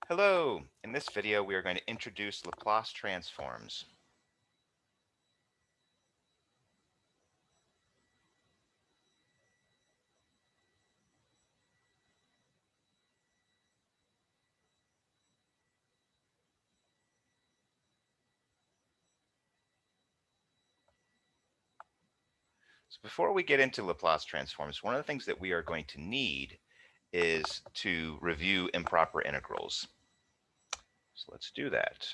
Hello! In this video we are going to introduce Laplace transforms. So before we get into Laplace transforms, one of the things that we are going to need is to review improper integrals. So let's do that.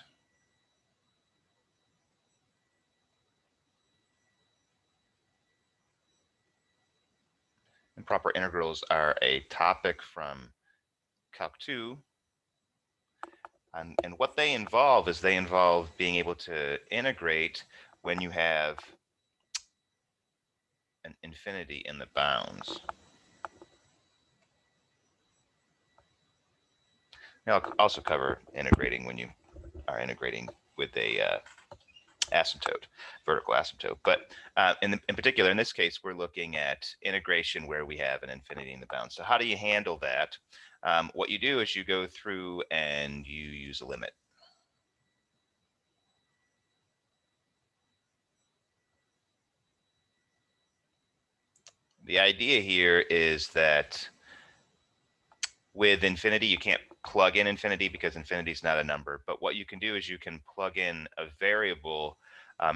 Improper integrals are a topic from Calc 2. And what they involve is they involve being able to integrate when you have an infinity in the bounds. Now, I'll also cover integrating when you are integrating with a asymptote, vertical asymptote. But in particular, in this case, we're looking at integration where we have an infinity in the bounds. So how do you handle that? What you do is you go through and you use a limit. The idea here is that with infinity, you can't plug in infinity because infinity is not a number. But what you can do is you can plug in a variable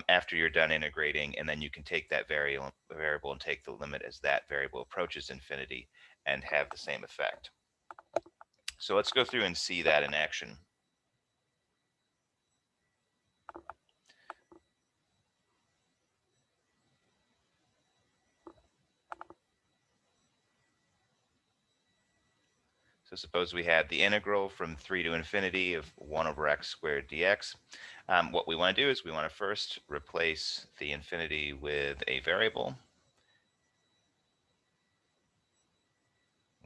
after you're done integrating, and then you can take that variable and take the limit as that variable approaches infinity and have the same effect. So let's go through and see that in action. So suppose we had the integral from 3 to infinity of 1 over x squared dx. What we want to do is we want to first replace the infinity with a variable.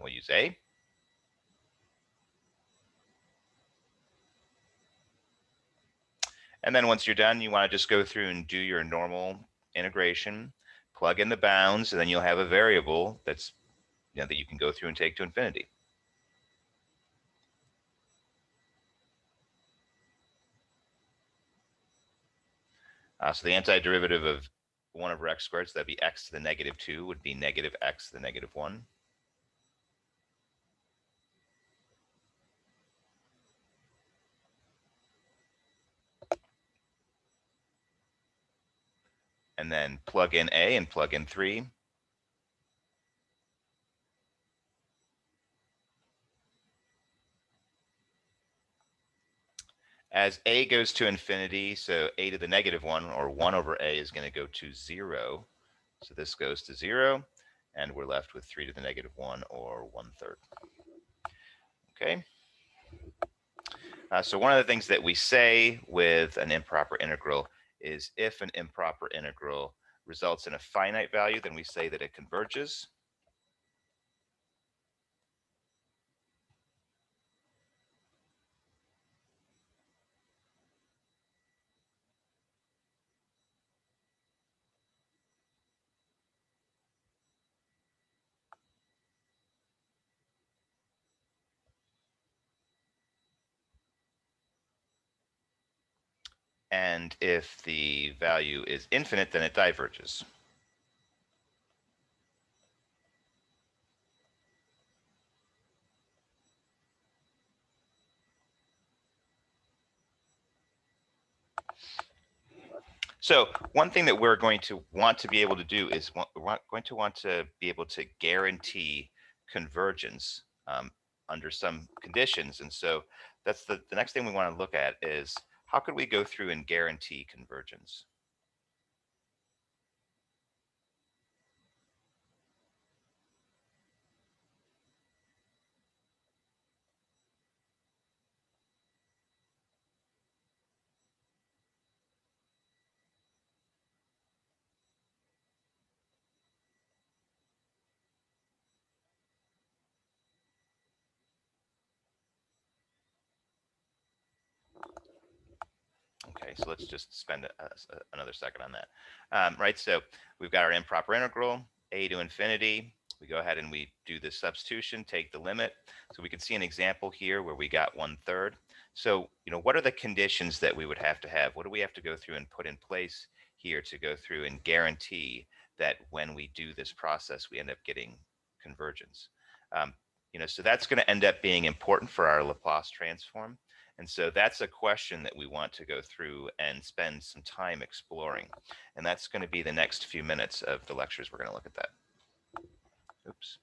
We'll use a. And then once you're done, you want to just go through and do your normal integration, plug in the bounds, and then you'll have a variable that's that you can go through and take to infinity. So the antiderivative of 1 over x squared, so that'd be x to the negative 2, would be negative x to the negative 1. And then plug in a and plug in 3. As a goes to infinity, so a to the negative 1, or 1 over a, is going to go to 0. So this goes to 0, and we're left with 3 to the negative 1, or 1/3. Okay. So one of the things that we say with an improper integral is if an improper integral results in a finite value, then we say that it converges. And if the value is infinite, then it diverges. So one thing that we're going to want to be able to do is we're going to want to be able to guarantee convergence under some conditions. And so that's the next thing we want to look at is how could we go through and guarantee convergence? Okay, so let's just spend another second on that. Right, so we've got our improper integral, a to infinity. we go ahead and we do the substitution, take the limit. So we can see an example here where we got 1/3. So, what are the conditions that we would have to have? What do we have to go through and put in place here to go through and guarantee that when we do this process, we end up getting convergence? So that's going to end up being important for our Laplace transform. And so that's a question that we want to go through and spend some time exploring. And that's going to be the next few minutes of the lectures. We're going to look at that. Oops.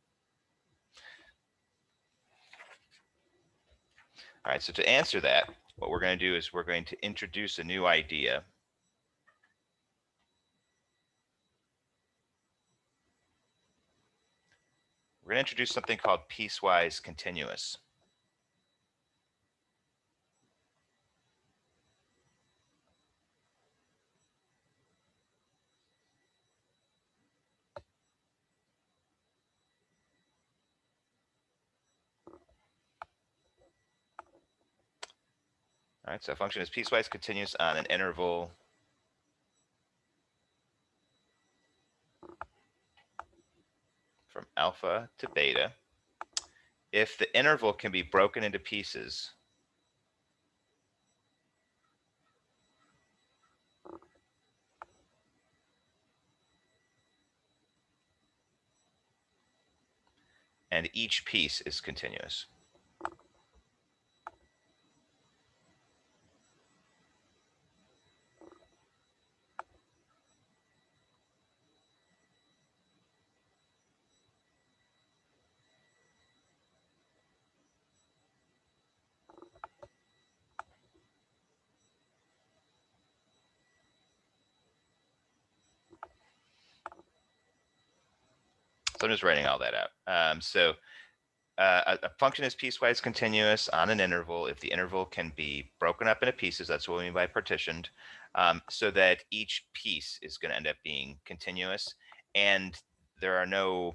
All right, so to answer that, what we're going to do is we're going to introduce a new idea. We're going to introduce something called piecewise continuous. All right, so a function is piecewise continuous on an interval from alpha to beta if the interval can be broken into pieces and each piece is continuous. So I'm just writing all that out. A function is piecewise continuous on an interval if the interval can be broken up into pieces. That's what we mean by partitioned, so that each piece is going to end up being continuous, and there's no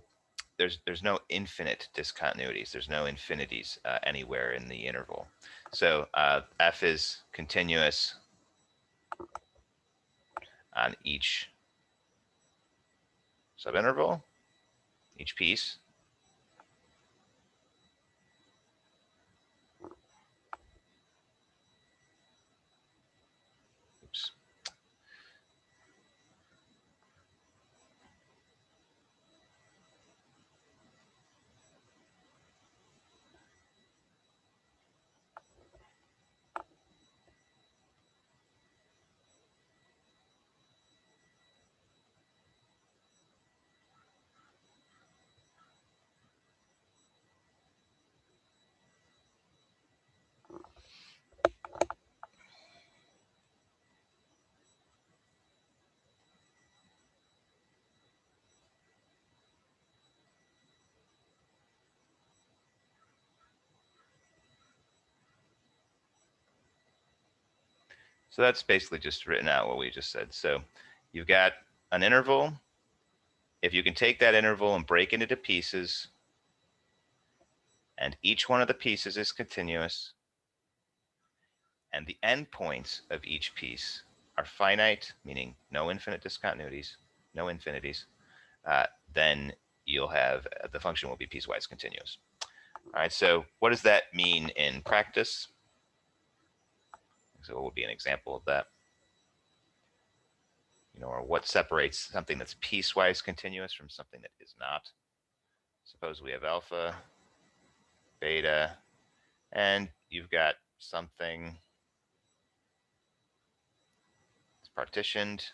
infinite discontinuities. There's no infinities anywhere in the interval. So f is continuous on each subinterval, each piece. Oops. So that's basically just written out what we just said. So you've got an interval. If you can take that interval and break it into pieces, and each one of the pieces is continuous, and the endpoints of each piece are finite, meaning no infinite discontinuities, no infinities, then you'll have the function will be piecewise continuous. All right, so what does that mean in practice? So what would be an example of that? Or what separates something that's piecewise continuous from something that is not? Suppose we have alpha, beta, and you've got something that's partitioned.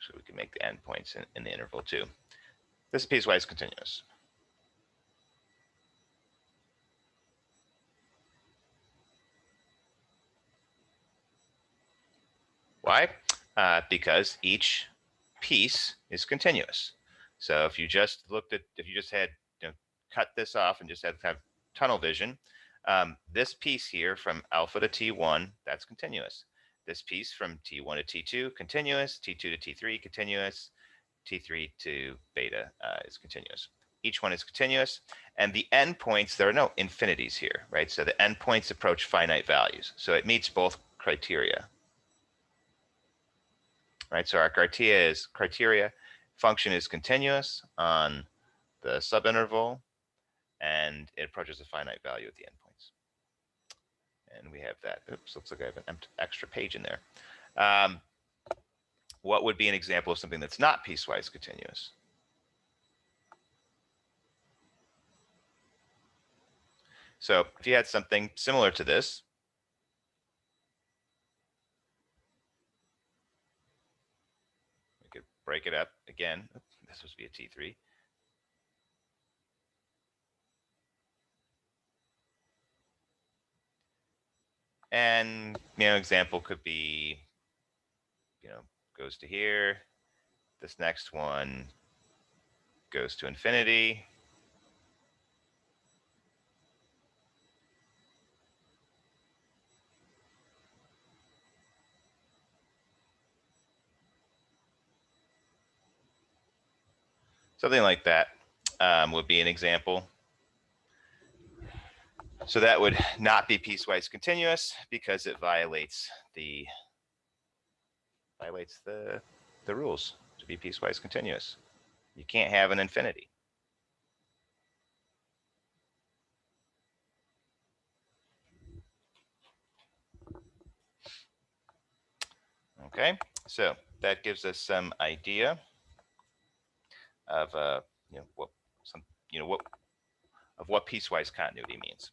So we can make the endpoints in the interval too. This is piecewise continuous. Why? Because each piece is continuous. So if you just had cut this off and just had kind of tunnel vision, this piece here from alpha to T1, that's continuous. this piece from T1 to T2 continuous, T2 to T3 continuous, T3 to beta is continuous. Each one is continuous, and the endpoints, there are no infinities here, right? So the endpoints approach finite values. So it meets both criteria, right? So our criteria function is continuous on the subinterval, and it approaches a finite value at the endpoints. And we have that. Oops, looks like I have an extra page in there. What would be an example of something that's not piecewise continuous? So if you had something similar to this, we could break it up again. This was be a T3. And, example could be, goes to here. This next one goes to infinity. Something like that would be an example. So that would not be piecewise continuous because it violates the rules to be piecewise continuous. You can't have an infinity. Okay, so that gives us some idea of what piecewise continuity means.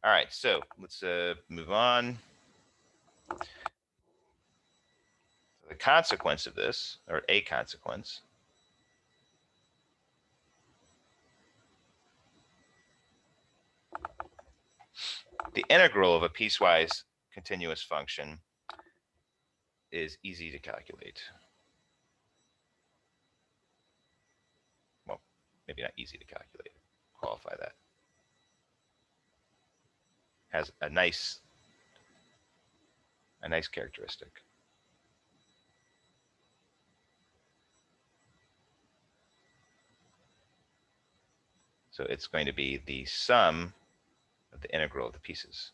All right, so let's move on. The consequence of this, or a consequence, the integral of a piecewise continuous function is easy to calculate. Well, maybe not easy to calculate. Qualify that. Has a nice characteristic. So it's going to be the sum of the integral of the pieces.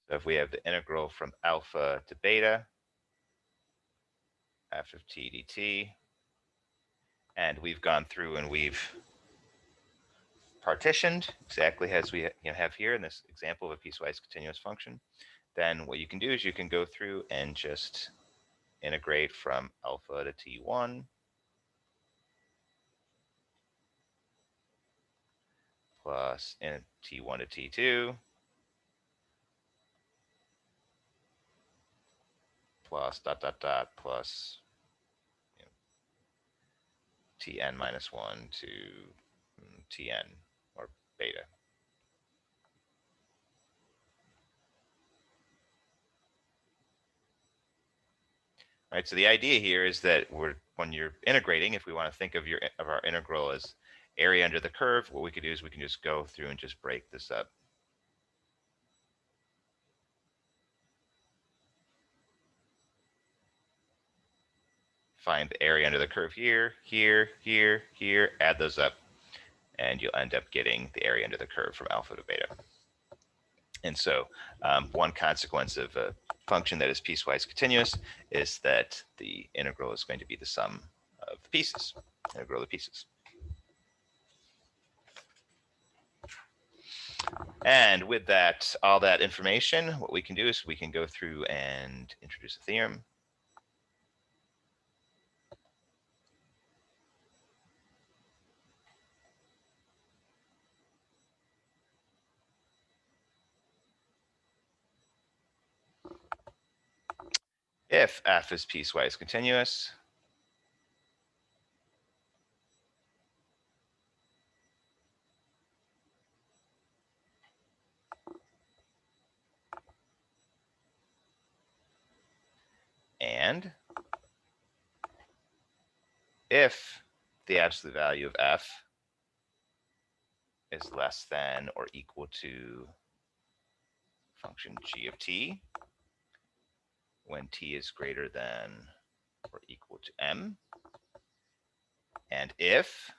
So if we have the integral from alpha to beta, f of t dt, and we've gone through and we've partitioned exactly as we have here in this example of a piecewise continuous function, then what you can do is you can go through and just integrate from alpha to t1 plus t1 to t2 plus dot dot dot plus tn minus 1 to tn or beta. All right, so the idea here is that when you're integrating, if we want to think of our integral as area under the curve, what we could do is we can just go through and just break this up. Find the area under the curve here, here, here, here, add those up, and you'll end up getting the area under the curve from alpha to beta. And so one consequence of a function that is piecewise continuous is that the integral is going to be the sum of the pieces, integral of the pieces. And with that, all that information, what we can do is we can go through and introduce a theorem. If f is piecewise continuous, and if the absolute value of f is less than or equal to function g of t, when t is greater than or equal to m, and if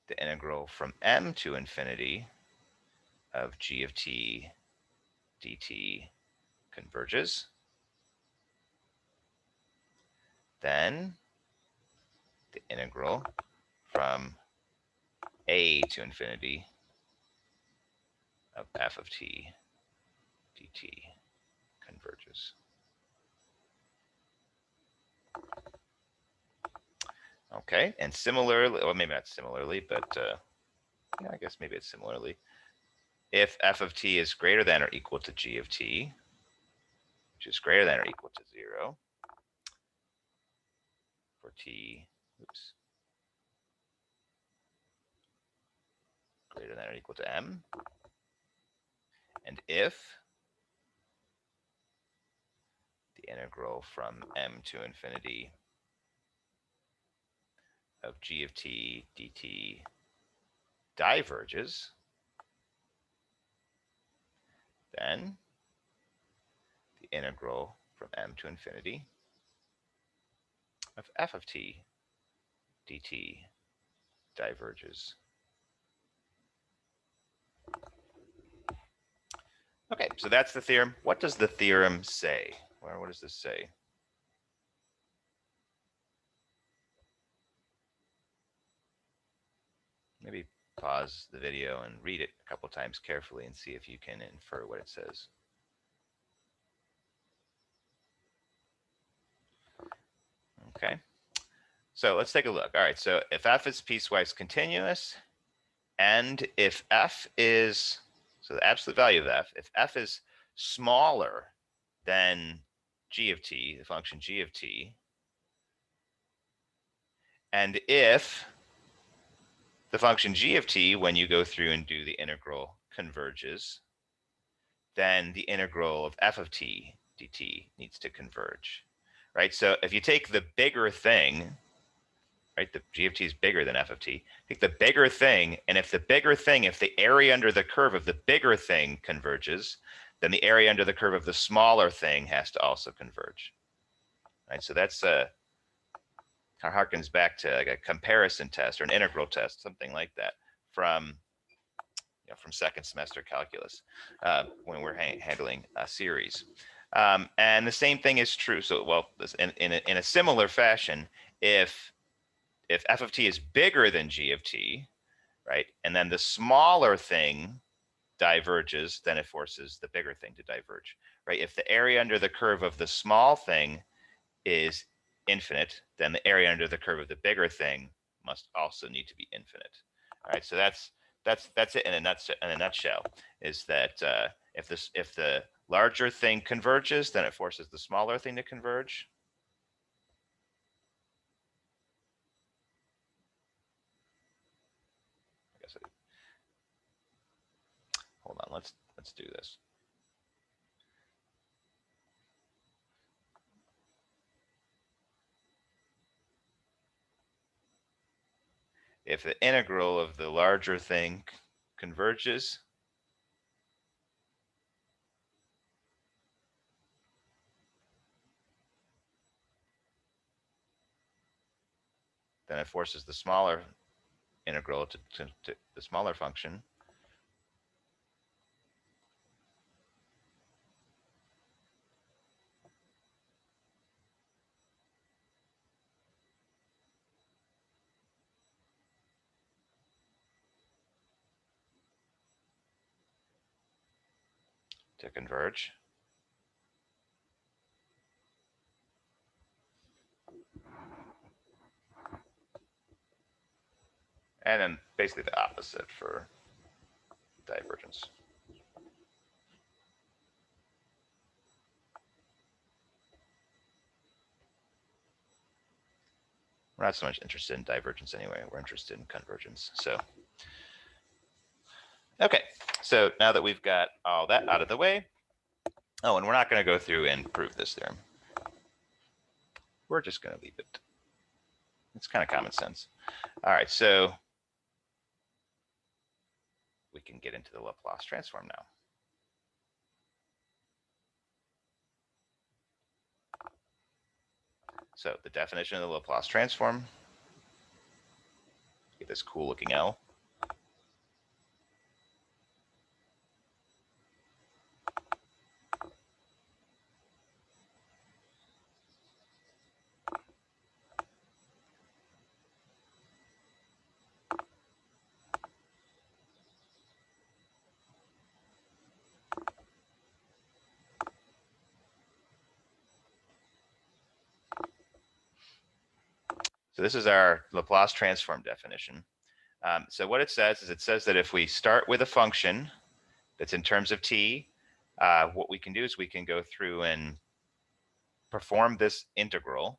the integral from m to infinity of g of t dt converges, then the integral from a to infinity of f of t dt converges. Okay, and similarly, or maybe not similarly, but yeah, I guess maybe it's similarly. If f of t is greater than or equal to g of t, which is greater than or equal to 0, for t, greater than or equal to m, and if the integral from m to infinity of g of t dt diverges, then the integral from m to infinity of f of t dt diverges. Okay, so that's the theorem. What does the theorem say? Or what does this say? Maybe pause the video and read it a couple times carefully and see if you can infer what it says. Okay, so let's take a look. All right, so if f is piecewise continuous, and if f is, so the absolute value of f, if f is smaller than g of t, the function g of t, and if the function g of t, when you go through and do the integral, converges, then the integral of f of t dt needs to converge, right? So if you take the bigger thing, right, the g of t is bigger than f of t, take the bigger thing, and if the area under the curve of the bigger thing converges, then the area under the curve of the smaller thing has to also converge, right? So that's kind of harkens back to like a comparison test or an integral test, something like that, from from second semester calculus when we're handling a series. And the same thing is true. So, well, in a similar fashion, if f of t is bigger than g of t, right, and then the smaller thing diverges, then it forces the bigger thing to diverge, right? If the area under the curve of the small thing is infinite, then the area under the curve of the bigger thing must also need to be infinite. All right, so that's it in a nutshell. Is that if the larger thing converges, then it forces the smaller thing to converge. I guess hold on. Let's do this. If the integral of the larger thing converges, then it forces the smaller integral to the smaller function to converge. And then basically the opposite for divergence. We're not so much interested in divergence anyway. We're interested in convergence. So, okay. So now that we've got all that out of the way, oh, and we're not going to go through and prove this theorem. We're just going to leave it. It's kind of common sense. All right, so we can get into the Laplace transform now. So the definition of the Laplace transform, get this cool looking L. So this is our Laplace transform definition. So what it says is, it says that if we start with a function that's in terms of t, what we can do is we can go through and perform this integral.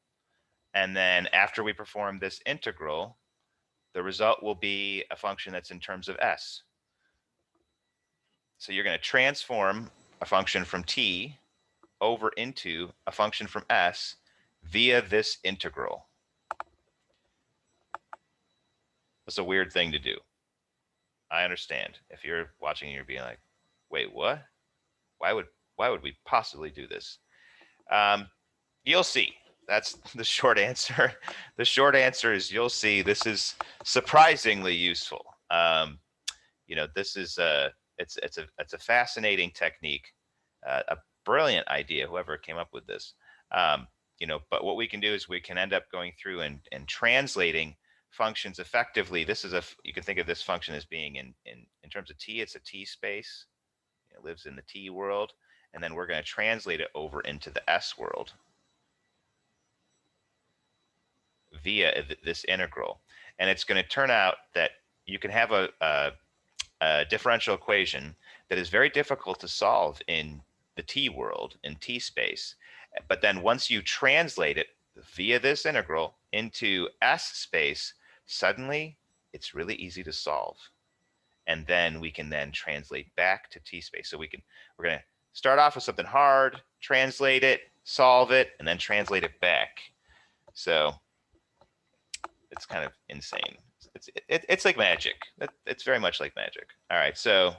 And then after we perform this integral, the result will be a function that's in terms of s. So you're going to transform a function from t over into a function from s via this integral. It's a weird thing to do. I understand. If you're watching and you're being like, wait, what? Why would we possibly do this? You'll see. That's the short answer. The short answer is you'll see. This is surprisingly useful. This is it's a fascinating technique, a brilliant idea. Whoever came up with this, but what we can do is we can end up going through and translating functions effectively. You can think of this function as being in terms of t. It's a t space. It lives in the t world, and then we're going to translate it over into the s world via this integral. And it's going to turn out that you can have a differential equation that is very difficult to solve in the t world, in t space. But then once you translate it via this integral into s space, suddenly it's really easy to solve. And then we can then translate back to t space. So we're going to start off with something hard, translate it, solve it, and then translate it back. So it's kind of insane. It's like magic. It's very much like magic. All right, so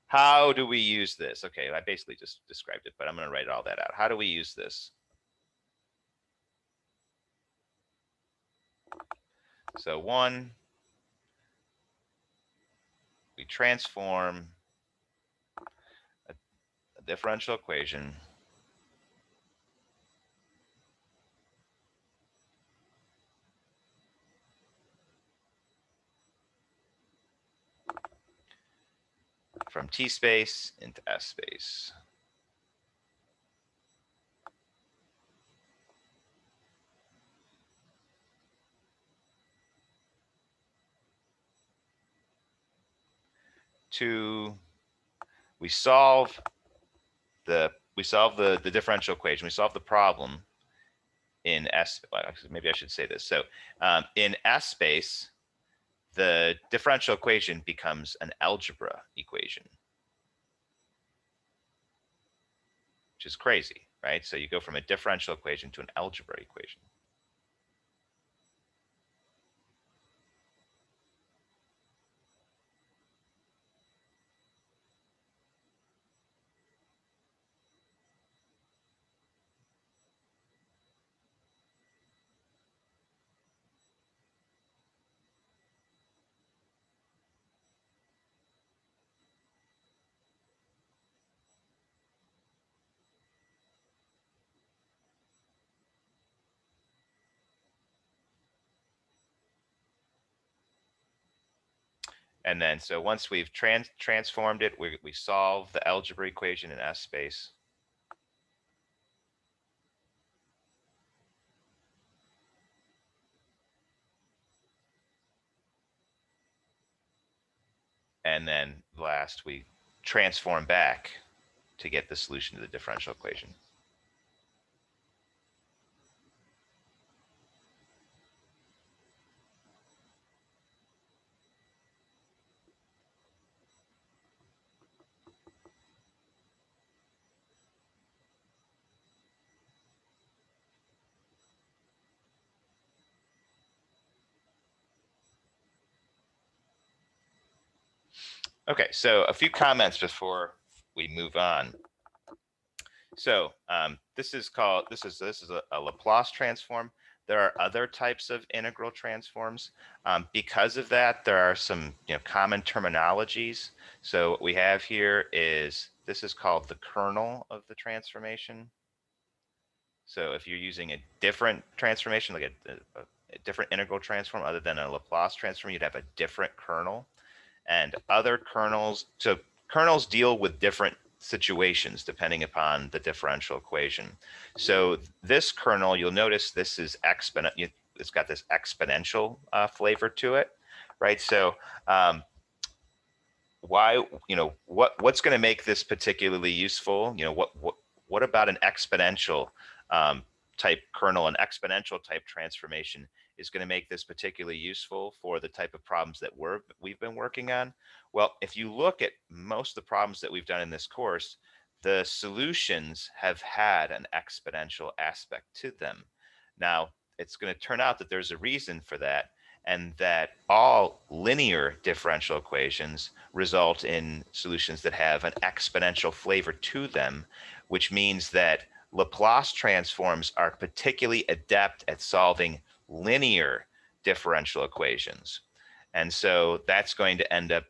how do we use this? Okay, I basically just described it, but I'm going to write all that out. How do we use this? So one, we transform a differential equation from t space into s space. Two, we solve the differential equation. We solve the problem in s. Maybe I should say this. So in s space, the differential equation becomes an algebra equation, which is crazy, right? So you go from a differential equation to an algebra equation. And then, so once we've transformed it, we solve the algebra equation in S space. And then last, we transform back to get the solution to the differential equation. Okay, so a few comments before we move on. So this is a Laplace transform. There are other types of integral transforms. Because of that, there are some common terminologies. So what we have here is this is called the kernel of the transformation. So if you're using a different transformation, like a different integral transform other than a Laplace transform, you'd have a different kernel. And other kernels, so kernels deal with different situations depending upon the differential equation. So this kernel, you'll notice this is exponent. It's got this exponential flavor to it, right? So why, what's going to make this particularly useful? What about an exponential type kernel, an exponential type transformation is going to make this particularly useful for the type of problems that we've been working on? Well, if you look at most of the problems that we've done in this course, the solutions have had an exponential aspect to them. Now, it's going to turn out that there's a reason for that, and that all linear differential equations result in solutions that have an exponential flavor to them, which means that Laplace transforms are particularly adept at solving linear differential equations. And so that's going to end up,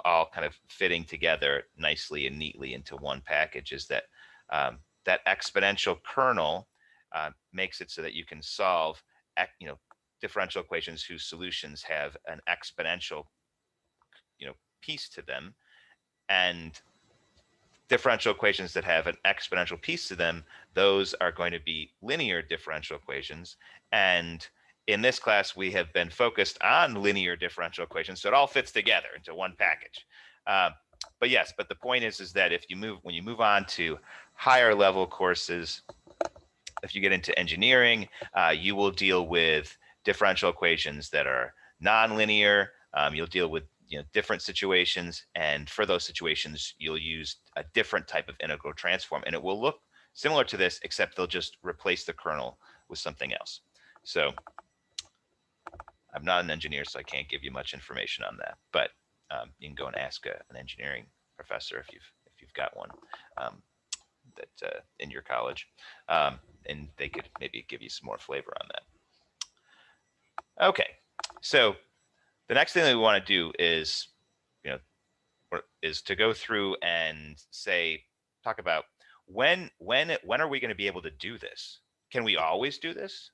all kind of fitting together nicely and neatly into one package, is that that exponential kernel makes it so that you can solve, differential equations whose solutions have an exponential, piece to them, and differential equations that have an exponential piece to them, those are going to be linear differential equations. And in this class, we have been focused on linear differential equations, so it all fits together into one package. But yes, but the point is that when you move on to higher level courses, if you get into engineering, you will deal with differential equations that are nonlinear. You'll deal with different situations, and for those situations, you'll use a different type of integral transform, and it will look similar to this, except they'll just replace the kernel with something else. So I'm not an engineer, so I can't give you much information on that, but you can go and ask an engineering professor if you've got one. That in your college, and they could maybe give you some more flavor on that. Okay, so the next thing that we want to do is, is to go through and talk about when are we going to be able to do this? Can we always do this?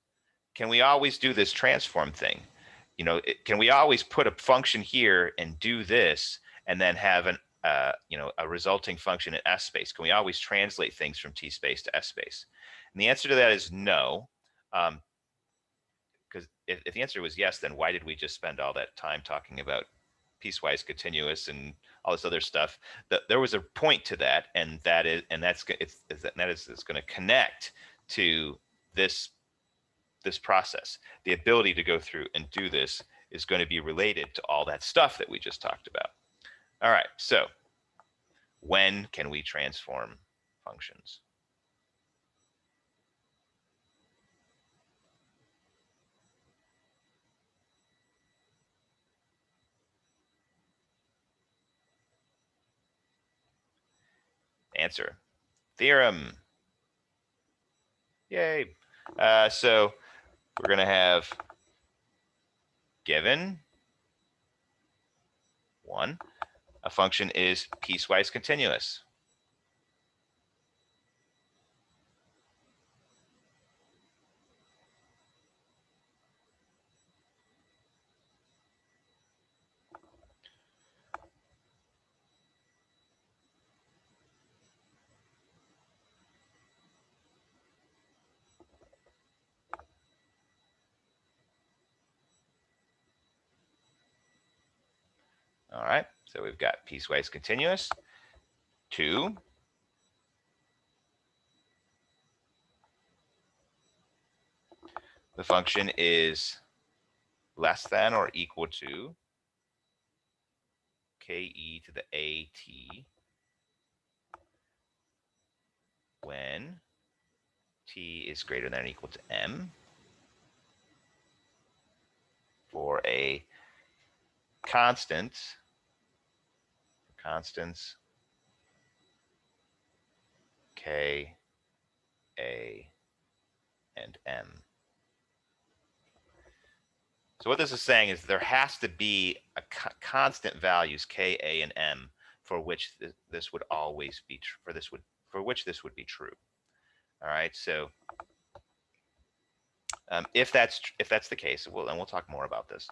Can we always do this transform thing? Can we always put a function here and do this, and then have a resulting function in S space? Can we always translate things from T space to S space? And the answer to that is no. Because if the answer was yes, then why did we just spend all that time talking about piecewise continuous and all this other stuff? There was a point to that, and that's going to connect to this process. The ability to go through and do this is going to be related to all that stuff that we just talked about. All right, so when can we transform functions? Answer: theorem. Yay. So we're going to have given one, a function is piecewise continuous. All right, so we've got piecewise continuous. 2, the function is less than or equal to ke to the at when t is greater than or equal to m for a constant constants k, a, and m. So what this is saying is there has to be a constant values k, a, and m for which this would always be for which this would be true. All right. So if that's the case, and we'll talk more about this.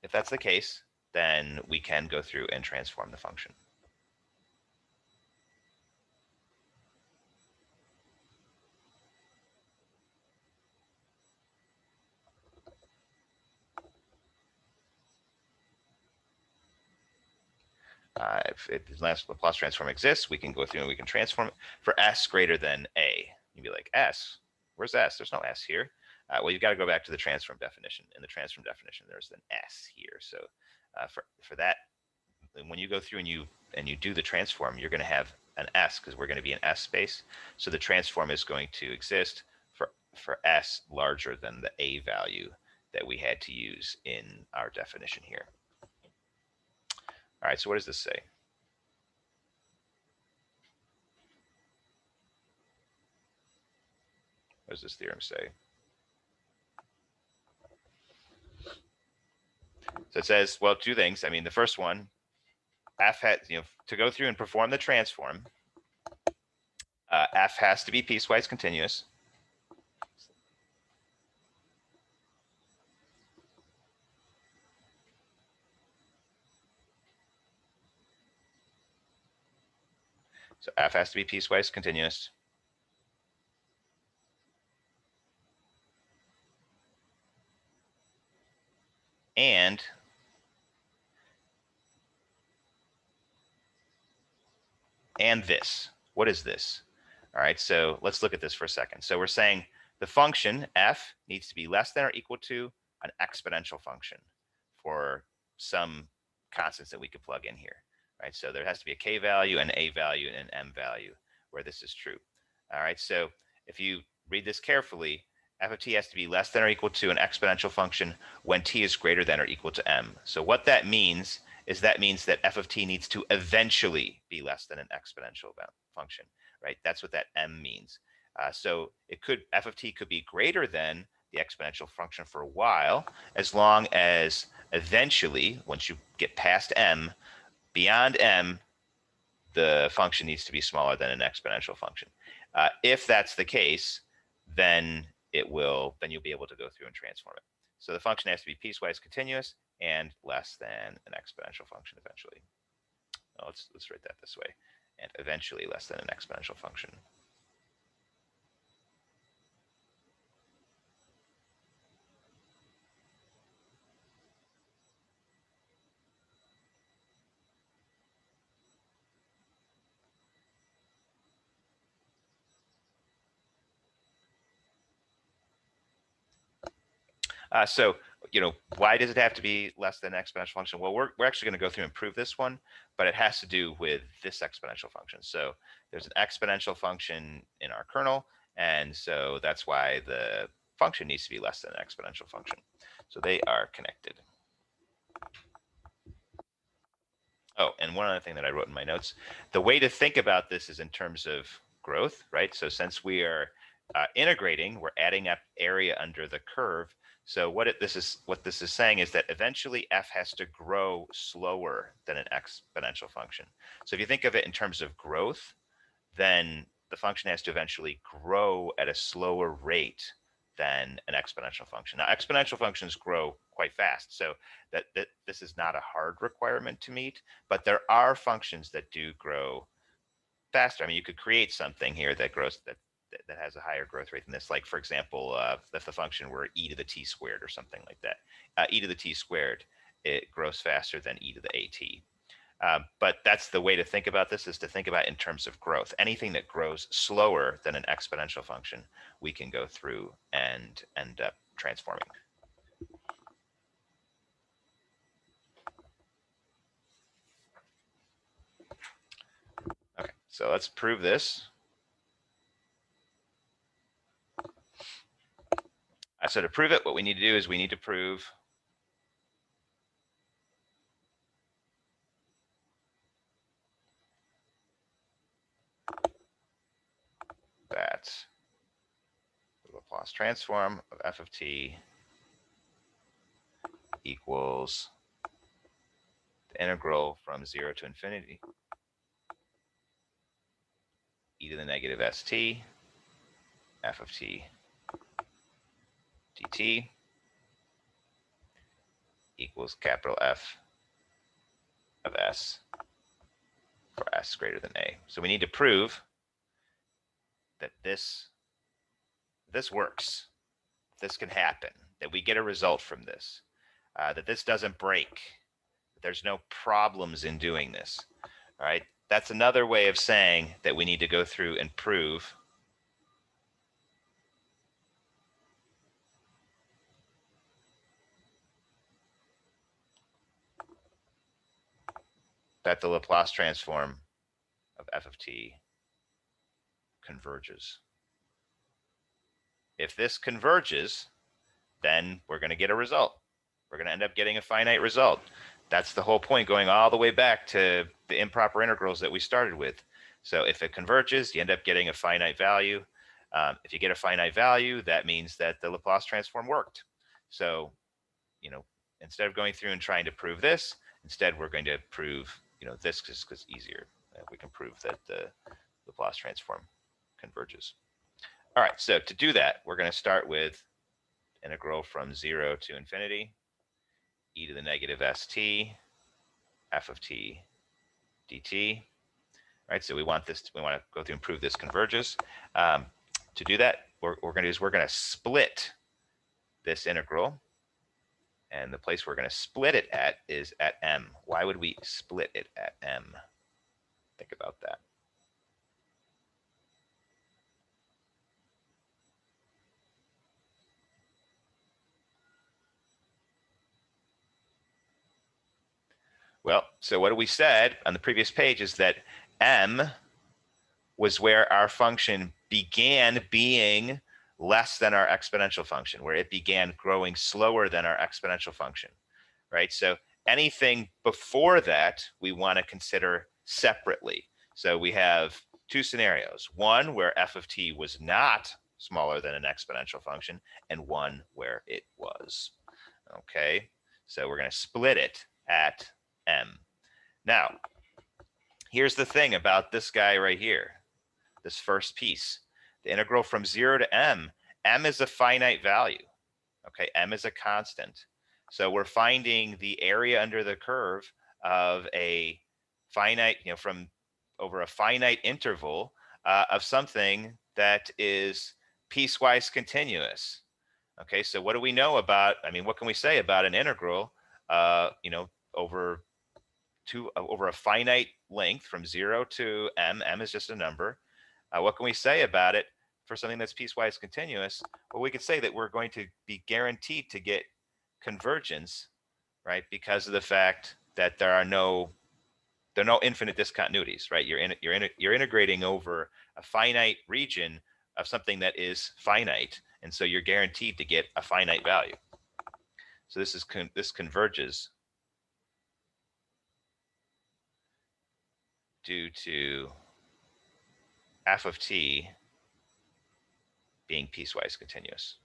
If that's the case, then we can go through and transform the function. If Laplace transform exists, we can go through and we can transform it for s greater than a. You'd be like, s? Where's s? There's no s here. Well, you've got to go back to the transform definition. In the transform definition, there's an s here. So for that, when you go through and you do the transform, you're going to have an s because we're going to be in s space. So the transform is going to exist for s larger than the a value that we had to use in our definition here. All right, so what does this say? What does this theorem say? So it says, well, two things. I mean, the first one, f has, to go through and perform the transform, f has to be piecewise continuous. So f has to be piecewise continuous. And this. What is this? All right, so let's look at this for a second. So we're saying the function f needs to be less than or equal to an exponential function for some constants that we could plug in here. Right, so there has to be a k value, an a value, and an m value where this is true. All right, so if you read this carefully, f of t has to be less than or equal to an exponential function when t is greater than or equal to m. So what that means is that f of t needs to eventually be less than an exponential function, right? That's what that m means. So it could, f of t could be greater than the exponential function for a while, as long as eventually, once you get past m, beyond m, the function needs to be smaller than an exponential function. If that's the case, then you'll be able to go through and transform it. So the function has to be piecewise continuous and less than an exponential function eventually. Oh, let's write that this way. And eventually less than an exponential function. So, why does it have to be less than an exponential function? Well, we're actually going to go through and prove this one, but it has to do with this exponential function. So there's an exponential function in our kernel, and so that's why the function needs to be less than an exponential function. So they are connected. Oh, and one other thing that I wrote in my notes, the way to think about this is in terms of growth, right? So since we are integrating, we're adding up area under the curve. So what this is saying is that eventually f has to grow slower than an exponential function. So if you think of it in terms of growth, then the function has to eventually grow at a slower rate than an exponential function. Now, exponential functions grow quite fast, so that this is not a hard requirement to meet, but there are functions that do grow faster. I mean, you could create something here that grows that has a higher growth rate than this. Like, for example, if the function were e to the t squared or something like that, e to the t squared, it grows faster than e to the at. But that's the way to think about this, is to think about it in terms of growth. Anything that grows slower than an exponential function, we can go through and end up transforming. Okay, so let's prove this. So to prove it, what we need to do is we need to prove Laplace transform of f of t equals the integral from 0 to infinity e to the negative st f of t dt equals capital F of s for s greater than a. So we need to prove that this works, this can happen, that we get a result from this, that this doesn't break, that there's no problems in doing this. All right, that's another way of saying that we need to go through and prove that the Laplace transform of f of t converges. If this converges, then we're going to get a result. We're going to end up getting a finite result. That's the whole point, going all the way back to the improper integrals that we started with. So if it converges, you end up getting a finite value. If you get a finite value, that means that the Laplace transform worked. So, instead of going through and trying to prove this, instead we're going to prove, this because it's easier. We can prove that the Laplace transform converges. All right, so to do that, we're going to start with integral from 0 to infinity e to the negative st f of t dt. All right, so we want to go through and prove this converges. To do that, what we're going to do is we're going to split this integral, and the place we're going to split it at is at m. Why would we split it at m? Think about that. Well, so what we said on the previous page is that m was where our function began being less than our exponential function, where it began growing slower than our exponential function, right? So anything before that, we want to consider separately. So we have two scenarios, one where f of t was not smaller than an exponential function, and one where it was. Okay, so we're going to split it at m. Now, here's the thing about this guy right here, this first piece. The integral from 0 to m is a finite value. Okay, m is a constant. So we're finding the area under the curve of a finite, from over a finite interval of something that is piecewise continuous. Okay, so what do we know about, what can we say about an integral, over a finite length from 0 to m is just a number. What can we say about it for something that's piecewise continuous? Well, we could say that we're going to be guaranteed to get convergence, right? Because of the fact that there are no infinite discontinuities, right? You're integrating over a finite region of something that is finite, and so you're guaranteed to get a finite value. So this converges due to f of t being piecewise continuous.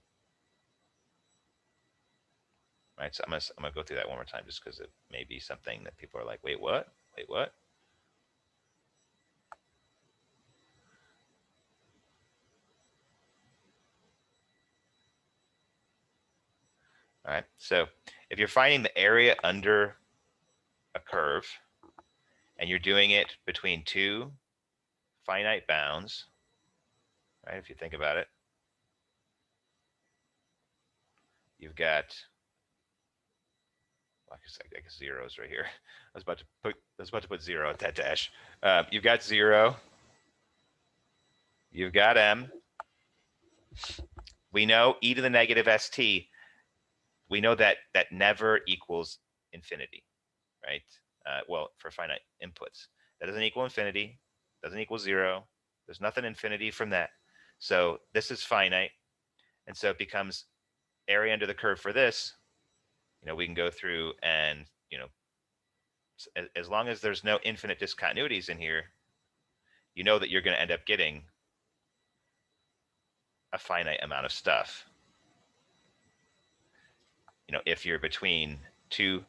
Right, so I'm gonna go through that one more time just because it may be something that people are like, wait, what? Wait, what? All right, so if you're finding the area under a curve and you're doing it between two finite bounds, right? If you think about it, you've got, well, I guess zeros right here. I was about to put 0 at that dash. You've got 0. You've got m. We know e to the negative st. We know that never equals infinity, right? Well, for finite inputs, that doesn't equal infinity, doesn't equal 0. There's nothing infinity from that. So this is finite, and so it becomes area under the curve for this. We can go through and as long as there's no infinite discontinuities in here, you know that you're going to end up getting a finite amount of stuff. You know, if you're between two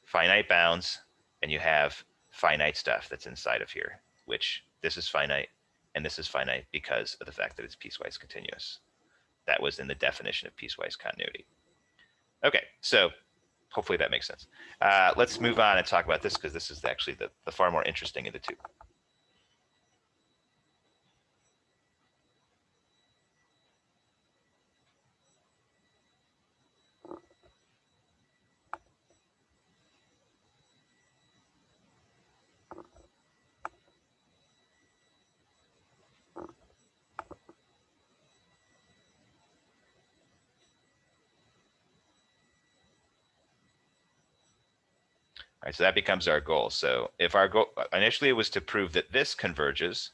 finite bounds and you have finite stuff that's inside of here, which this is finite and this is finite because of the fact that it's piecewise continuous. That was in the definition of piecewise continuity. Okay, so hopefully that makes sense. Let's move on and talk about this because this is actually the far more interesting of the two. All right, so that becomes our goal. So if our goal, initially it was to prove that this converges,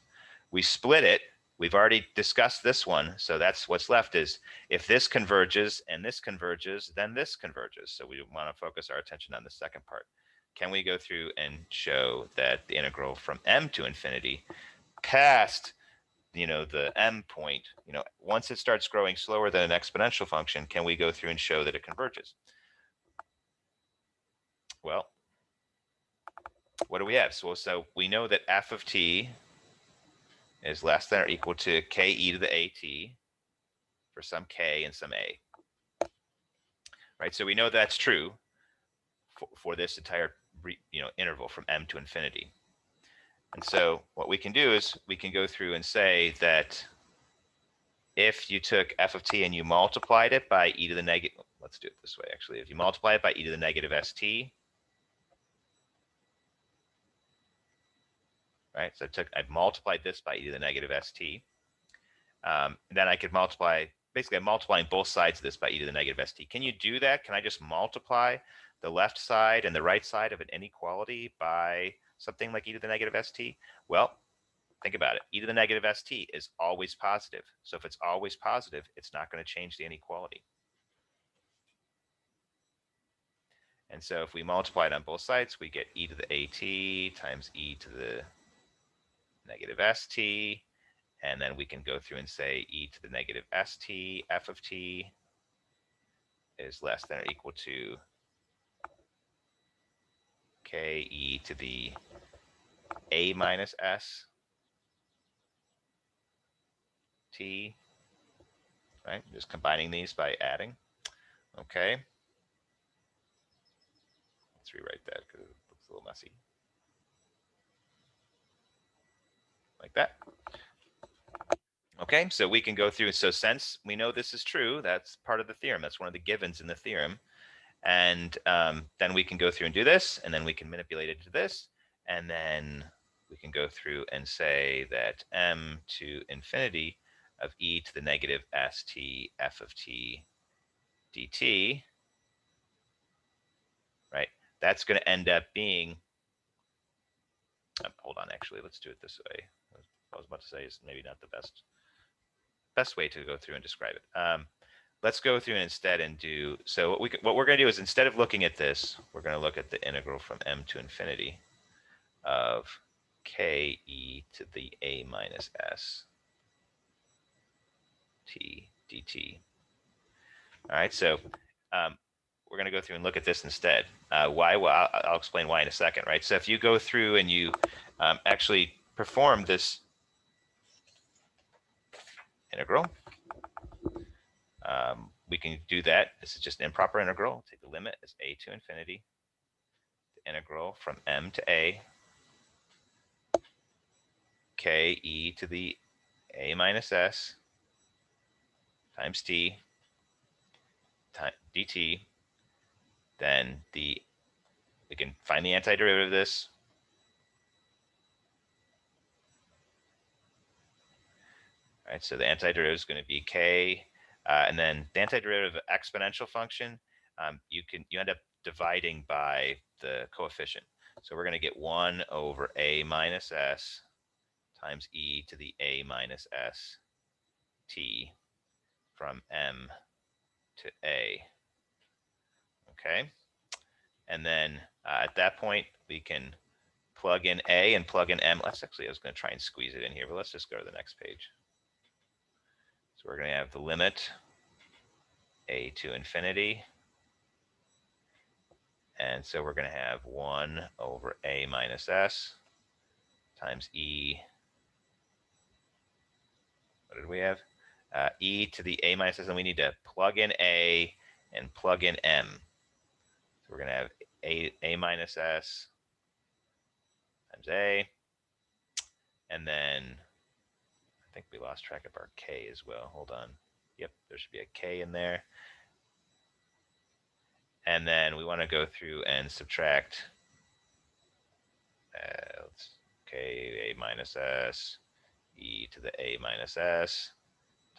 we split it. We've already discussed this one. So that's what's left is if this converges and this converges, then this converges. So we want to focus our attention on the second part. Can we go through and show that the integral from m to infinity past, you know, the m point, you know, once it starts growing slower than an exponential function, can we go through and show that it converges? Well, what do we have? So we know that f of t is less than or equal to k e to the at for some k and some a. Right, so we know that's true for this entire interval from m to infinity. And so what we can do is we can go through and say that if you took f of t and you multiplied it by e to the negative, let's do it this way actually. If you multiply it by e to the negative st, right? So I've multiplied this by e to the negative st. Then I could multiply, basically I'm multiplying both sides of this by e to the negative st. Can you do that? Can I just multiply the left side and the right side of an inequality by something like e to the negative st? Well, think about it. E to the negative st is always positive. So if it's always positive, it's not going to change the inequality. And so if we multiply it on both sides, we get e to the at times e to the negative st. And then we can go through and say e to the negative st f of t is less than or equal to k e to the a minus s t, right? Just combining these by adding. Okay. Let's rewrite that because it looks a little messy. Like that. Okay, so we can go through. So since we know this is true, that's part of the theorem. That's one of the givens in the theorem. And then we can go through and do this, and then we can manipulate it to this, and then we can go through and say that m to infinity of e to the negative st f of t dt, right? That's going to end up being, hold on, actually, let's do it this way. What I was about to say is maybe not the best way to go through and describe it. Let's go through and instead and do, so what we're going to do is instead of looking at this, we're going to look at the integral from m to infinity of k e to the a minus s t dt. All right, so we're going to go through and look at this instead. Why? Well, I'll explain why in a second, right? So if you go through and you actually perform this integral, we can do that. This is just an improper integral. Take the limit as a to infinity, the integral from m to a, k e to the a minus s times t dt. Then we can find the antiderivative of this. All right, so the antiderivative is going to be k, and then the antiderivative of an exponential function, you end up dividing by the coefficient. So we're going to get 1 over a minus s times e to the a minus s t from m to a. Okay, and then at that point we can plug in a and plug in m. I was going to try and squeeze it in here, but let's just go to the next page. So we're going to have the limit a to infinity. And so we're going to have 1 over a minus s times e. What did we have? E to the a minus s, and we need to plug in a and plug in m. So we're going to have a minus s times a, and then I think we lost track of our k as well. Hold on. Yep, there should be a k in there. And then we want to go through and subtract k a minus s e to the a minus s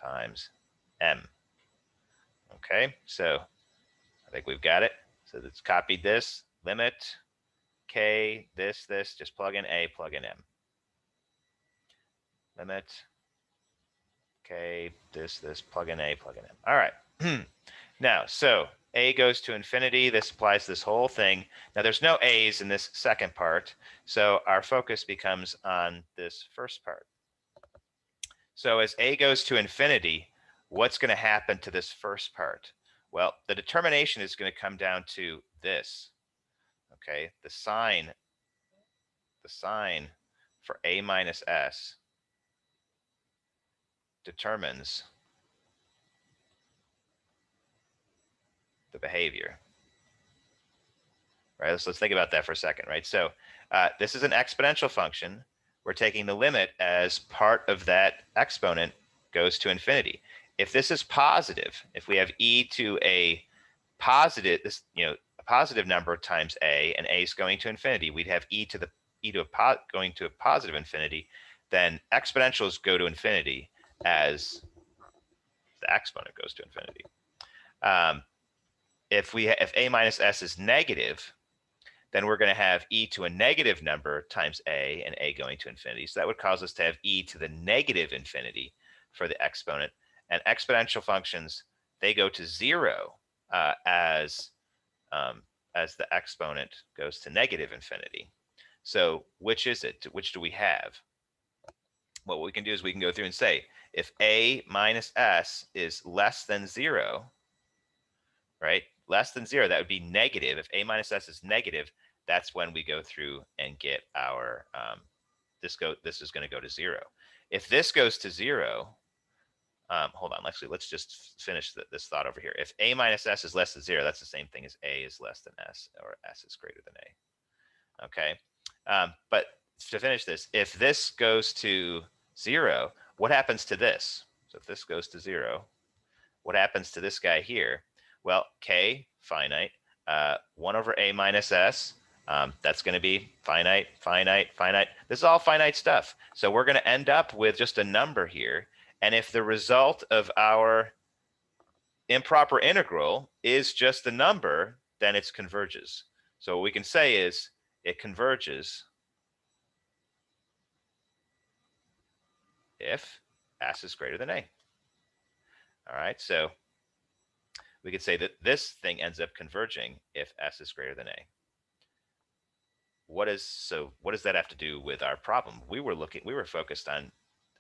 times m. Okay, so I think we've got it. So let's copy this limit k, this, just plug in a, plug in m. Limit k, this, plug in a, plug in m. All right. Now, so a goes to infinity. This applies this whole thing. Now, there's no a's in this second part, so our focus becomes on this first part. So as a goes to infinity, what's going to happen to this first part? Well, the determination is going to come down to this. Okay, the sign for a minus s determines the behavior. Right, let's think about that for a second, right? So this is an exponential function. We're taking the limit as part of that exponent goes to infinity. If this is positive, if we have e to a positive, a positive number times a, and a is going to infinity, we'd have going to a positive infinity. Then exponentials go to infinity as the exponent goes to infinity. If a minus s is negative, then we're going to have e to a negative number times a, and a going to infinity. So that would cause us to have e to the negative infinity for the exponent. And exponential functions, they go to 0 as the exponent goes to negative infinity. So which is it? Which do we have? Well, what we can do is we can go through and say, if a minus s is less than 0, right? Less than 0, that would be negative. If a minus s is negative, that's when we go through and get our, this is going to go to 0. If this goes to 0, hold on, let's just finish this thought over here. If a minus s is less than 0, that's the same thing as a is less than s, or s is greater than a. Okay, but to finish this, if this goes to 0, what happens to this? So if this goes to 0, what happens to this guy here? Well, k, finite, 1 over a minus s, that's going to be finite, finite, finite. This is all finite stuff. So we're going to end up with just a number here. And if the result of our improper integral is just a number, then it converges. So what we can say is it converges if s is greater than a. All right, so we could say that this thing ends up converging if s is greater than a. What does that have to do with our problem? We were focused on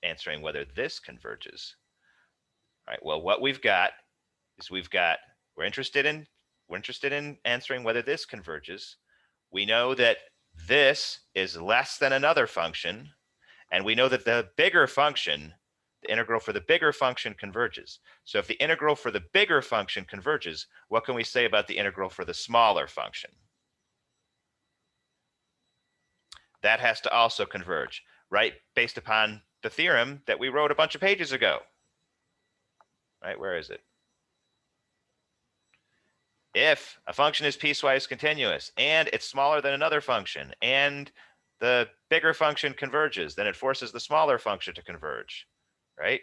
answering whether this converges. All right, well, what we've got is we're interested in answering whether this converges. We know that this is less than another function, and we know that the bigger function, the integral for the bigger function, converges. So if the integral for the bigger function converges, what can we say about the integral for the smaller function? That has to also converge, right? Based upon the theorem that we wrote a bunch of pages ago. Right, where is it? If a function is piecewise continuous and it's smaller than another function and the bigger function converges, then it forces the smaller function to converge, right?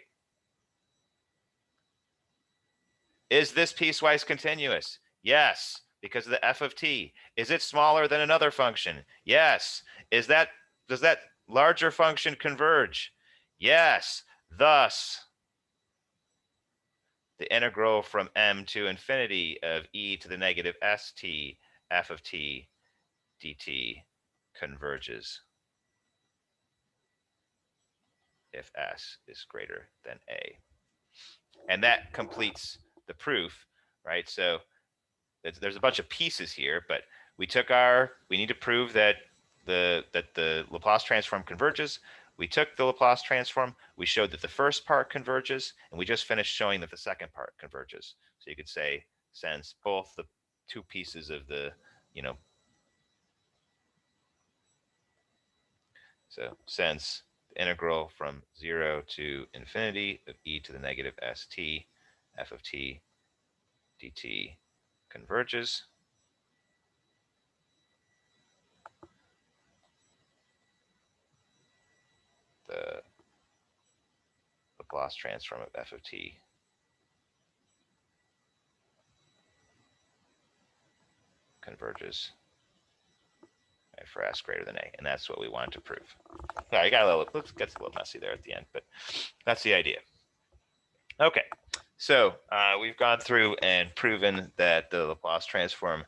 Is this piecewise continuous? Yes, because of the f of t. Is it smaller than another function? Yes. Does that larger function converge? Yes. Thus, the integral from m to infinity of e to the negative st f of t dt converges if s is greater than a. And that completes the proof, right? So there's a bunch of pieces here, but we need to prove that the Laplace transform converges. We took the Laplace transform, we showed that the first part converges, and we just finished showing that the second part converges. So you could say, since both the two pieces of the, so since the integral from 0 to infinity of e to the negative st f of t dt converges, the Laplace transform of f of t converges for s greater than a, and that's what we wanted to prove. Yeah, I got a little, it gets a little messy there at the end, but that's the idea. Okay, so we've gone through and proven that the Laplace transform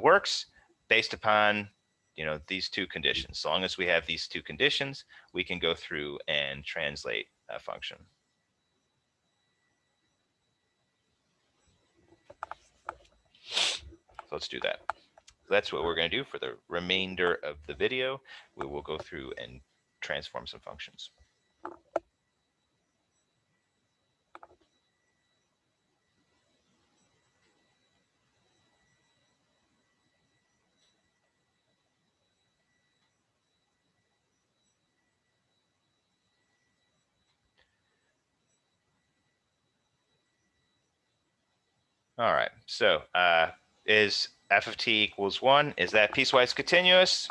works based upon these two conditions. So long as we have these two conditions, we can go through and translate a function. So let's do that. That's what we're going to do for the remainder of the video. We will go through and transform some functions. All right, so is f of t equals 1, is that piecewise continuous?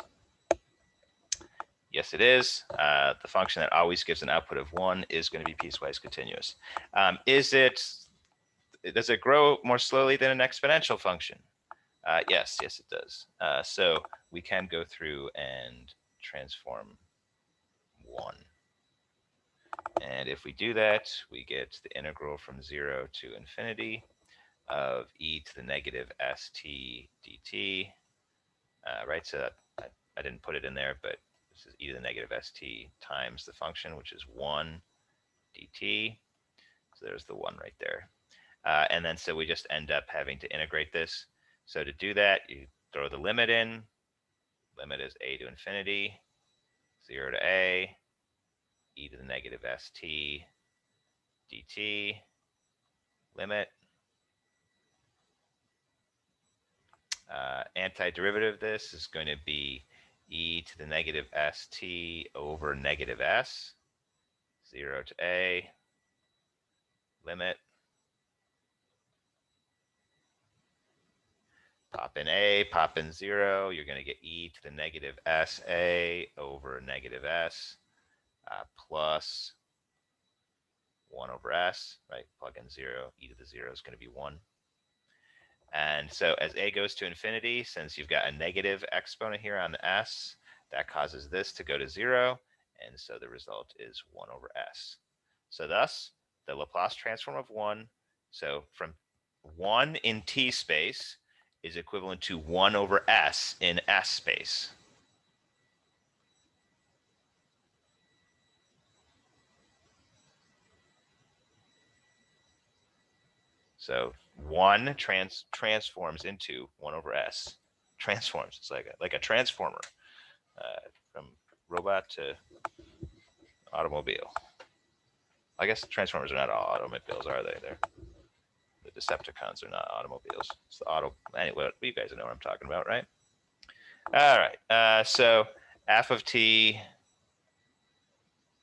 Yes, it is. The function that always gives an output of 1 is going to be piecewise continuous. Does it grow more slowly than an exponential function? Yes, it does. So we can go through and transform 1. And if we do that, we get the integral from 0 to infinity of e to the negative st dt, right? So I didn't put it in there, but this is e to the negative st times the function, which is 1 dt. So there's the 1 right there. And then so we just end up having to integrate this. So to do that, you throw the limit in. Limit is a to infinity, 0 to a, e to the negative st dt, limit. Antiderivative of this is going to be e to the negative st over negative s, 0 to a, limit. Pop in a, pop in 0, you're going to get e to the negative sa over negative s plus 1 over s, right? Plug in 0, e to the 0 is going to be 1. And so as a goes to infinity, since you've got a negative exponent here on the s, that causes this to go to 0, and so the result is 1 over s. So thus, the Laplace transform of 1, so from 1 in t space is equivalent to 1 over s in s space. So 1 transforms into 1 over s. Transforms. It's like a transformer from robot to automobile. I guess Transformers are not all automobiles, are they? The Decepticons are not automobiles. It's the anyway, you guys know what I'm talking about, right? All right. So f of t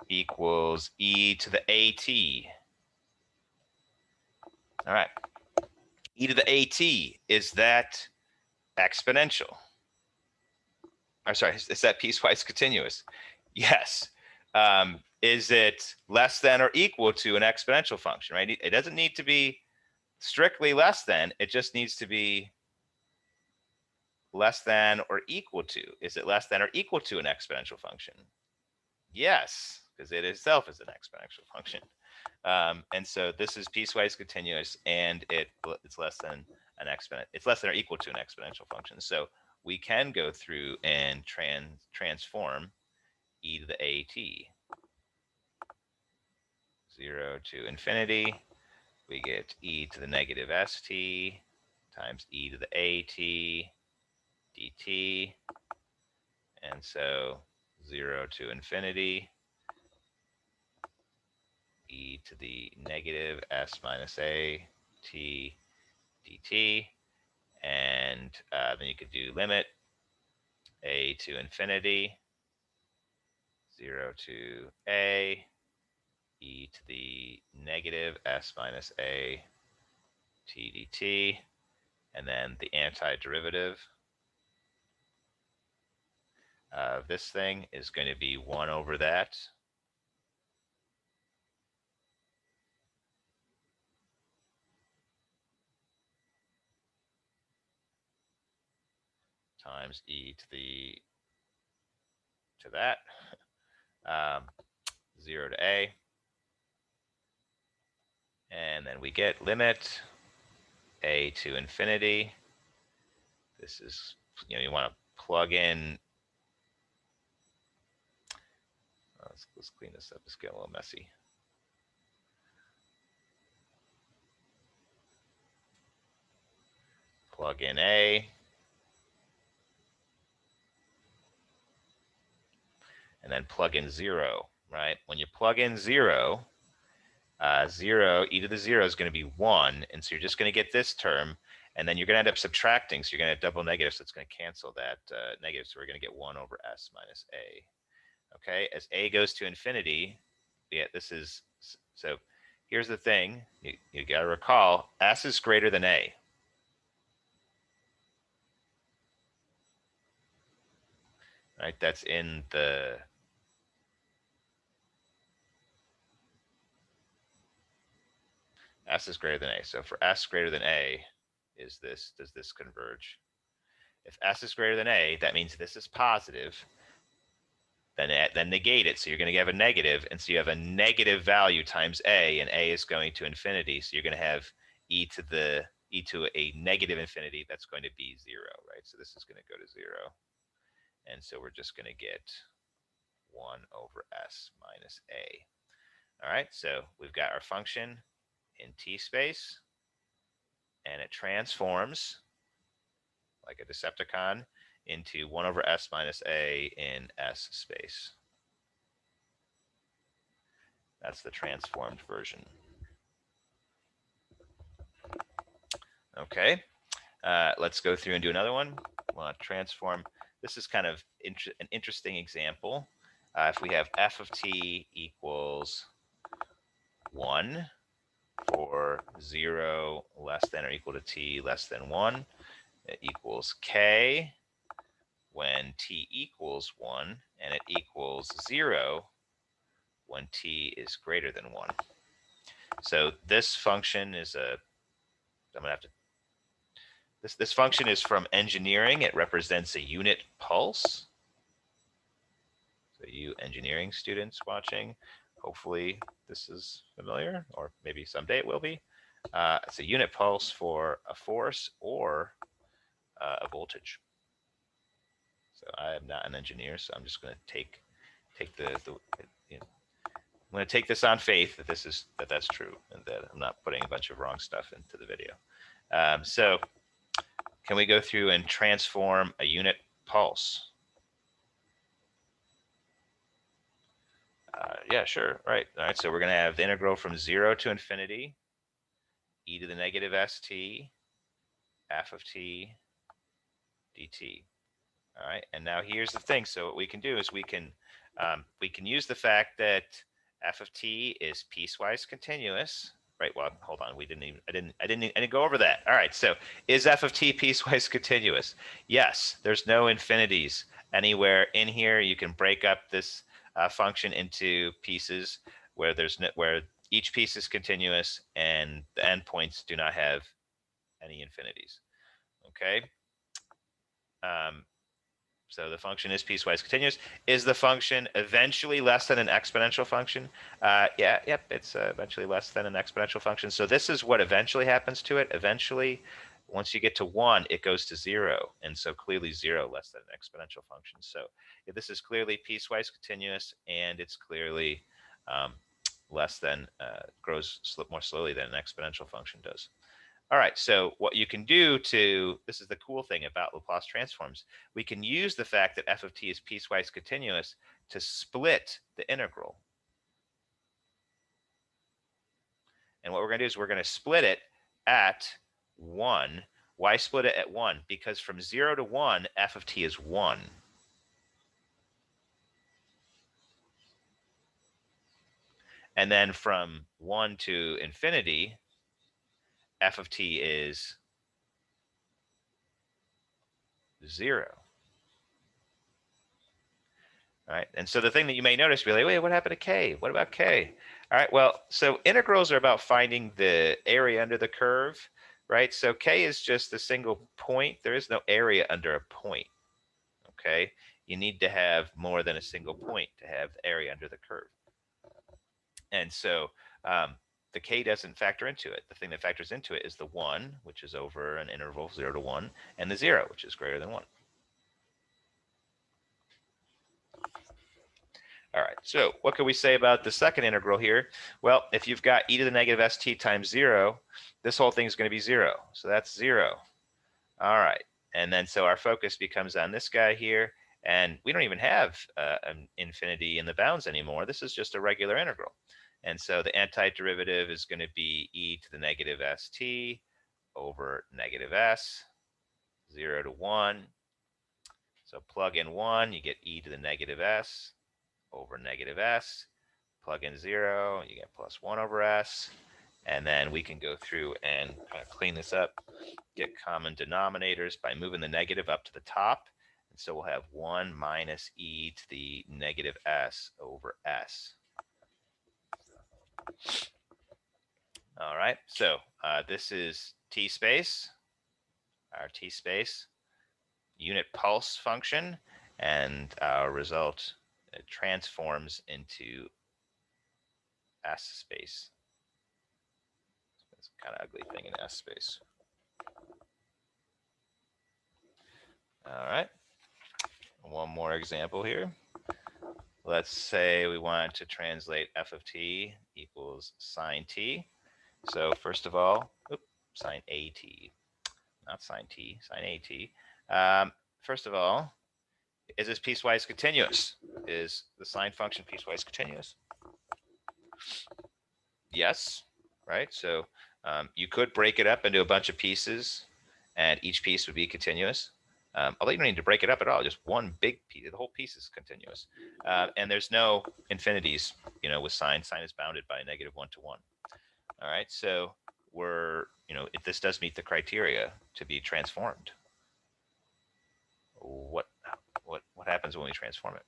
equals e to the at. All right. E to the at, is that exponential? I'm sorry, is that piecewise continuous? Yes. Is it less than or equal to an exponential function, right? It doesn't need to be strictly less than, it just needs to be less than or equal to. Is it less than or equal to an exponential function? Yes, because it itself is an exponential function. And so this is piecewise continuous, and it's less than an exponent. It's less than or equal to an exponential function. So we can go through and transform e to the at, 0 to infinity we get e to the negative st times e to the at dt. And so 0 to infinity, e to the negative s minus a t dt. And then you could do limit a to infinity, 0 to a, e to the negative s minus a t dt. And then the antiderivative of this thing is going to be 1 over that times e to that, 0 to a. And then we get limit a to infinity. This is, you want to plug in. Let's clean this up. It's getting a little messy. Plug in a. And then plug in 0, right? When you plug in 0, 0, e to the 0 is going to be 1. And so you're just going to get this term. And then you're going to end up subtracting. So you're going to have double negative. So it's going to cancel that negative. So we're going to get 1 over s minus a. Okay, as a goes to infinity, this is, so here's the thing. You got to recall, s is greater than a. Right, that's in the s is greater than a. So for s greater than a, does this converge? If s is greater than a, that means this is positive. Then negate it. So you're going to have a negative, and so you have a negative value times a, and a is going to infinity. So you're going to have e to a negative infinity. That's going to be 0, right? So this is going to go to 0, and so we're just going to get 1 over s minus a. All right, so we've got our function in t space, and it transforms like a Decepticon into 1 over s minus a in s space. That's the transformed version. Okay, let's go through and do another one. We'll transform. This is kind of an interesting example. If we have f of t equals 1 for 0 less than or equal to t less than 1, it equals k when t equals 1, and it equals 0 when t is greater than 1. So this function is I'm going to have to, this function is from engineering. It represents a unit pulse. So you engineering students watching, hopefully this is familiar, or maybe someday it will be. It's a unit pulse for a force or a voltage. So I am not an engineer, so I'm just going to take the I'm going to take this on faith that that's true, and that I'm not putting a bunch of wrong stuff into the video. So can we go through and transform a unit pulse? Yeah, sure. Right. All right. So we're going to have the integral from 0 to infinity, e to the negative st, f of t, dt. All right. And now here's the thing. So what we can do is we can use the fact that f of t is piecewise continuous. Right. Well, hold on. I didn't go over that. All right. So is f of t piecewise continuous? Yes. There's no infinities anywhere in here. You can break up this function into pieces where where each piece is continuous and the endpoints do not have any infinities. Okay. So the function is piecewise continuous. Is the function eventually less than an exponential function? Yeah, yep, it's eventually less than an exponential function. So this is what eventually happens to it. Eventually, once you get to 1, it goes to 0. And so clearly 0 less than an exponential function. So yeah, this is clearly piecewise continuous, and it's clearly grows more slowly than an exponential function does. All right, so what you can do this is the cool thing about Laplace transforms. We can use the fact that f of t is piecewise continuous to split the integral. And what we're going to do is we're going to split it at 1. Why split it at 1? Because from 0 to 1, f of t is 1. And then from 1 to infinity, f of t is 0. All right, and so the thing that you may notice, be like, wait, what happened to k? What about k? All right, well, so integrals are about finding the area under the curve, right? So k is just a single point. There is no area under a point, okay? You need to have more than a single point to have the area under the curve. And so the k doesn't factor into it. The thing that factors into it is the 1, which is over an interval 0 to 1, and the 0, which is greater than 1. All right, so what can we say about the second integral here? Well, if you've got e to the negative st times 0, this whole thing is going to be 0. So that's 0. All right, and then so our focus becomes on this guy here, and we don't even have an infinity in the bounds anymore. This is just a regular integral. And so the antiderivative is going to be e to the negative st over negative s, 0 to 1. So plug in 1, you get e to the negative s over negative s. Plug in 0, you get plus 1 over s. And then we can go through and kind of clean this up, get common denominators by moving the negative up to the top. And so we'll have 1 minus e to the negative s over s. All right, so this is t space, our t space unit pulse function, and our result transforms into S space. It's kind of ugly thing in S space. All right, one more example here. Let's say we want to translate f of t equals sine t. So first of all, sine at, not sine t, sine at. First of all, is this piecewise continuous? Is the sine function piecewise continuous? Yes, right? So you could break it up into a bunch of pieces, and each piece would be continuous. Although you don't need to break it up at all, just one big piece. The whole piece is continuous. And there's no infinities, with sine. Sine is bounded by -1 to 1. All right, so this does meet the criteria to be transformed. What happens when we transform it?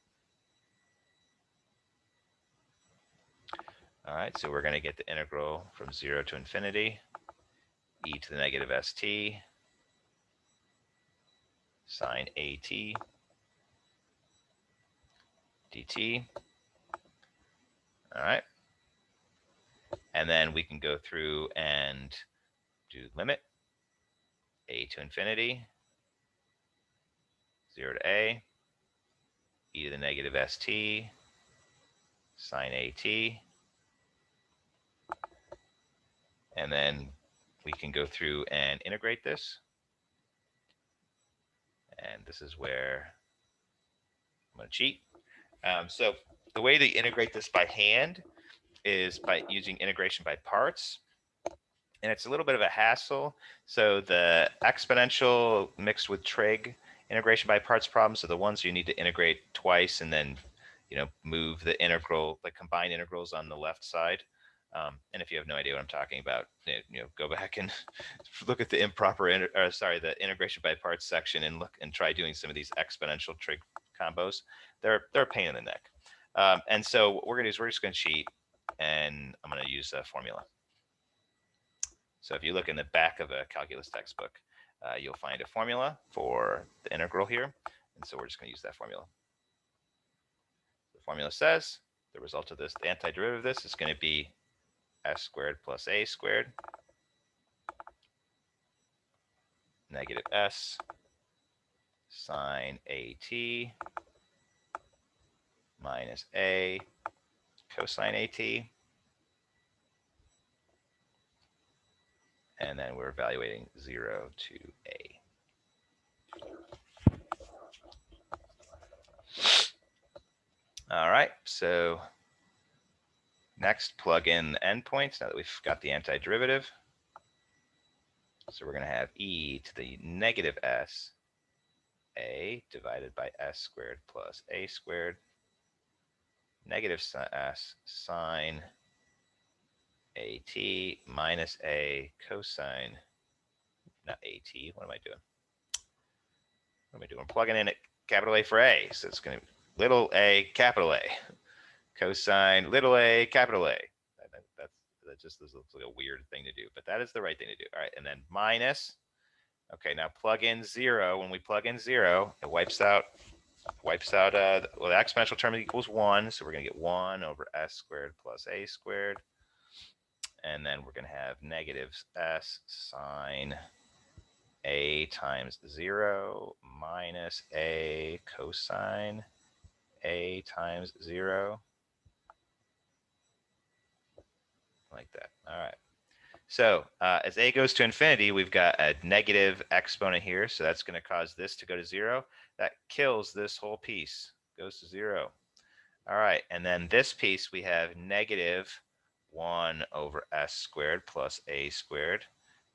All right, so we're going to get the integral from 0 to infinity, e to the negative st, sine at dt. All right. And then we can go through and do limit a to infinity, 0 to a, e to the negative st, sine at. And then we can go through and integrate this. And this is where I'm going to cheat. So the way to integrate this by hand is by using integration by parts. And it's a little bit of a hassle. So the exponential mixed with trig integration by parts problems are the ones you need to integrate twice and then move the integral, like combine integrals on the left side. And if you have no idea what I'm talking about, go back and look at the the integration by parts section and look and try doing some of these exponential trig combos. They're a pain in the neck. And so what we're going to do is we're just going to cheat, and I'm going to use a formula. So if you look in the back of a calculus textbook, you'll find a formula for the integral here. And so we're just going to use that formula. The formula says the result of this, the antiderivative of this, is going to be s squared plus a squared negative s sine at minus a cosine at. and then we're evaluating 0 to a. All right, so next, plug in the endpoints now that we've got the antiderivative. So we're going to have e to the negative s a divided by s squared plus a squared, negative s sine at minus a cosine, not at, what am I doing? What am I doing? I'm plugging in capital A for a, so it's going to be little a, capital A, cosine little a, capital A. That just looks like a weird thing to do, but that is the right thing to do. All right, and then minus. Okay, now plug in 0. When we plug in 0, it wipes out well, the exponential term equals 1, so we're going to get 1 over s squared plus a squared. And then we're going to have negative s sine a times 0 minus a cosine a times 0. Like that. All right. So as a goes to infinity, we've got a negative exponent here. So that's going to cause this to go to 0. That kills this whole piece. Goes to 0. All right. And then this piece, we have negative 1 over s squared plus a squared.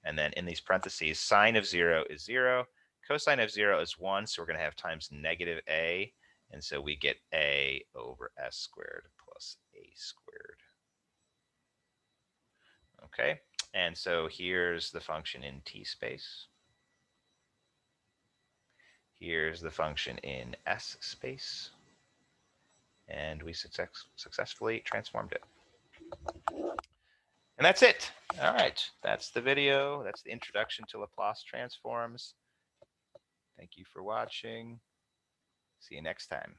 And then in these parentheses, sine of 0 is 0. Cosine of 0 is 1. So we're going to have times negative a. And so we get a over s squared plus a squared. Okay. And so here's the function in t space. Here's the function in s space. And we successfully transformed it. And that's it. All right. That's the video. That's the introduction to Laplace transforms. Thank you for watching. See you next time.